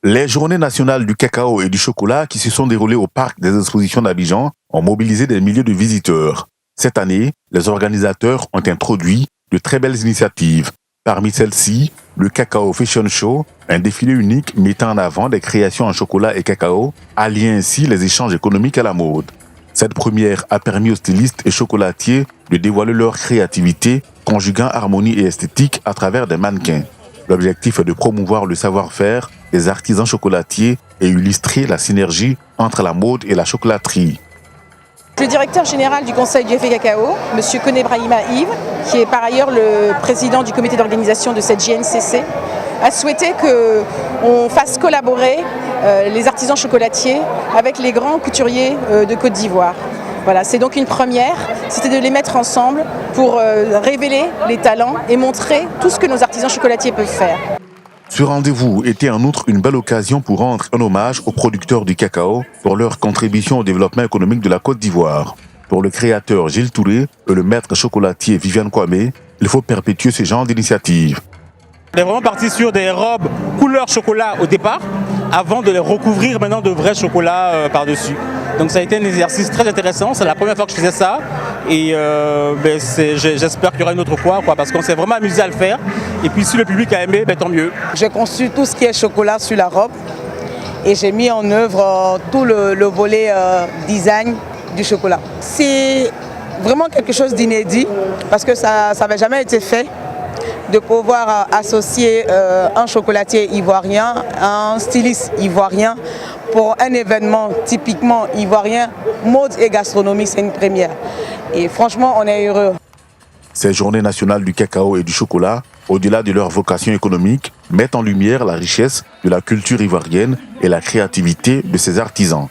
Les journées nationales du cacao et du chocolat qui se sont déroulées au parc des expositions d'Abidjan ont mobilisé des milliers de visiteurs. Cette année, les organisateurs ont introduit de très belles initiatives. Parmi celles-ci, le Cacao Fashion Show, un défilé unique mettant en avant des créations en chocolat et cacao, alliant ainsi les échanges économiques à la mode. Cette première a permis aux stylistes et chocolatiers de dévoiler leur créativité, conjuguant harmonie et esthétique à travers des mannequins. L'objectif est de promouvoir le savoir-faire des artisans chocolatiers et illustrer la synergie entre la mode et la chocolaterie. Le directeur général du Conseil du FA Cacao, M. Kone Brahima Yves, qui est par ailleurs le président du comité d'organisation de cette JNCC, a souhaité qu'on fasse collaborer les artisans chocolatiers avec les grands couturiers de Côte d'Ivoire. Voilà, c'est donc une première, c'était de les mettre ensemble pour révéler les talents et montrer tout ce que nos artisans chocolatiers peuvent faire. Ce rendez-vous était en outre une belle occasion pour rendre un hommage aux producteurs du cacao pour leur contribution au développement économique de la Côte d'Ivoire. Pour le créateur Gilles Touré et le maître chocolatier Viviane Kwame, il faut perpétuer ce genre d'initiative. On est vraiment parti sur des robes couleur chocolat au départ, avant de les recouvrir maintenant de vrai chocolat par-dessus. Donc ça a été un exercice très intéressant, c'est la première fois que je faisais ça et j'espère qu'il y aura une autre fois parce qu'on s'est vraiment amusé à le faire et puis si le public a aimé, tant mieux. J'ai conçu tout ce qui est chocolat sur la robe et j'ai mis en œuvre tout le volet design du chocolat. C'est vraiment quelque chose d'inédit parce que ça n'avait jamais été fait de pouvoir associer un chocolatier ivoirien à un styliste ivoirien pour un événement typiquement ivoirien, mode et gastronomie, c'est une première. Et franchement, on est heureux. Ces journées nationales du cacao et du chocolat, au-delà de leur vocation économique, mettent en lumière la richesse de la culture ivoirienne et la créativité de ses artisans.